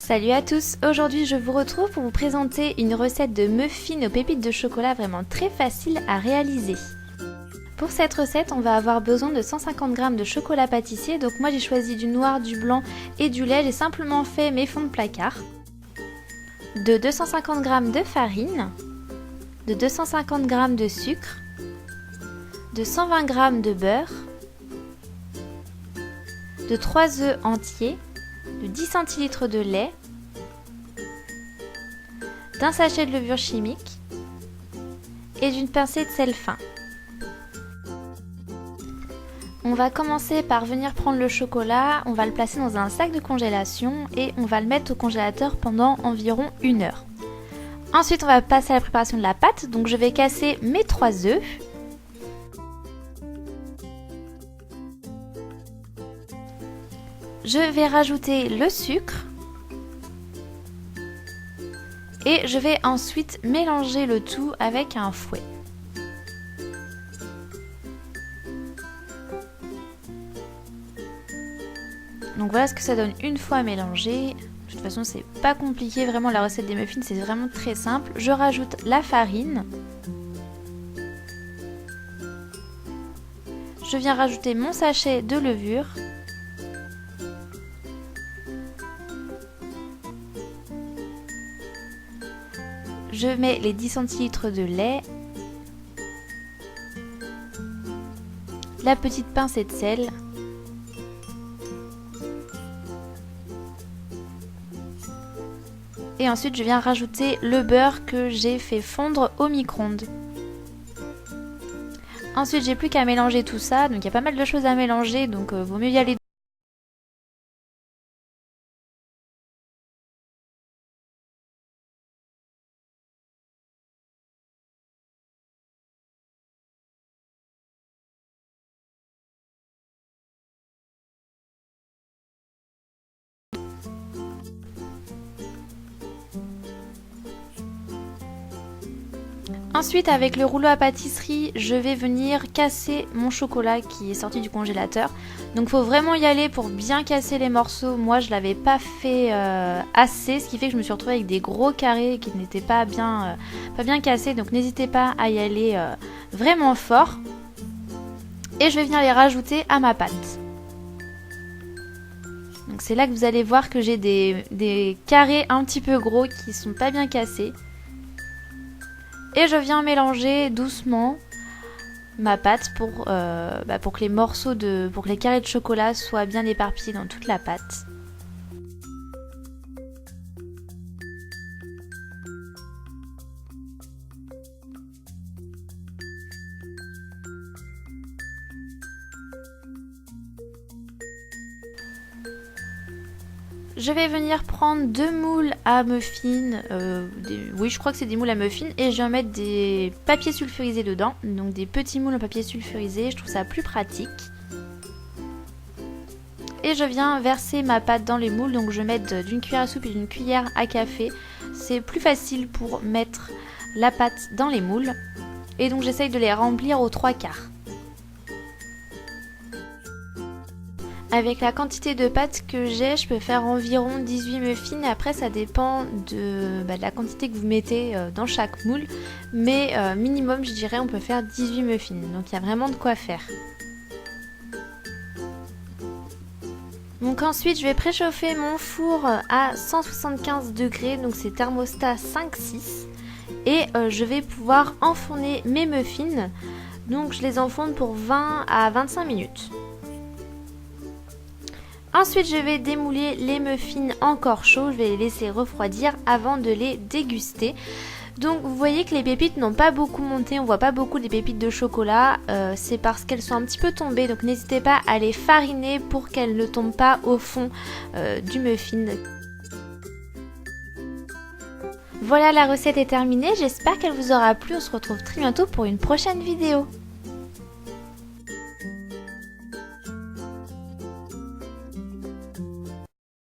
Salut à tous, aujourd'hui je vous retrouve pour vous présenter une recette de muffins aux pépites de chocolat vraiment très facile à réaliser. Pour cette recette, on va avoir besoin de 150 g de chocolat pâtissier, donc moi j'ai choisi du noir, du blanc et du lait, j'ai simplement fait mes fonds de placard. De 250 g de farine, de 250 g de sucre, de 120 g de beurre, de 3 œufs entiers, de 10 cl de lait, d'un sachet de levure chimique et d'une pincée de sel fin. On va commencer par venir prendre le chocolat, on va le placer dans un sac de congélation et on va le mettre au congélateur pendant environ 1 heure. Ensuite on va passer à la préparation de la pâte, donc je vais casser mes 3 œufs. Je vais rajouter le sucre et je vais ensuite mélanger le tout avec un fouet. Donc voilà ce que ça donne une fois mélangé. De toute façon c'est pas compliqué, vraiment la recette des muffins c'est vraiment très simple. Je rajoute la farine. Je viens rajouter mon sachet de levure. Je mets les 10 cl de lait, la petite pincée de sel, et ensuite je viens rajouter le beurre que j'ai fait fondre au micro-ondes. Ensuite j'ai plus qu'à mélanger tout ça, donc il y a pas mal de choses à mélanger, donc vaut mieux y aller. Ensuite avec le rouleau à pâtisserie, je vais venir casser mon chocolat qui est sorti du congélateur. Donc il faut vraiment y aller pour bien casser les morceaux. Moi je l'avais pas fait assez, ce qui fait que je me suis retrouvée avec des gros carrés qui n'étaient pas bien cassés. Donc n'hésitez pas à y aller vraiment fort. Et je vais venir les rajouter à ma pâte. Donc c'est là que vous allez voir que j'ai des carrés un petit peu gros qui sont pas bien cassés. Et je viens mélanger doucement ma pâte pour que les carrés de chocolat soient bien éparpillés dans toute la pâte. Je vais venir prendre 2 moules à muffins, oui je crois que c'est des moules à muffins, et je vais mettre des papiers sulfurisés dedans, donc des petits moules en papier sulfurisé, je trouve ça plus pratique. Et je viens verser ma pâte dans les moules, donc je vais mettre d'une cuillère à soupe et d'une cuillère à café, c'est plus facile pour mettre la pâte dans les moules, et donc j'essaye de les remplir aux 3/4. Avec la quantité de pâte que j'ai, je peux faire environ 18 muffins. Après, ça dépend de la quantité que vous mettez dans chaque moule. Mais minimum, je dirais, on peut faire 18 muffins. Donc, il y a vraiment de quoi faire. Donc ensuite, je vais préchauffer mon four à 175 degrés. Donc, c'est thermostat 5-6. Et je vais pouvoir enfourner mes muffins. Donc, je les enfourne pour 20 à 25 minutes. Ensuite, je vais démouler les muffins encore chauds, je vais les laisser refroidir avant de les déguster. Donc vous voyez que les pépites n'ont pas beaucoup monté, on voit pas beaucoup des pépites de chocolat, c'est parce qu'elles sont un petit peu tombées, donc n'hésitez pas à les fariner pour qu'elles ne tombent pas au fond du muffin. Voilà, la recette est terminée, j'espère qu'elle vous aura plu, on se retrouve très bientôt pour une prochaine vidéo.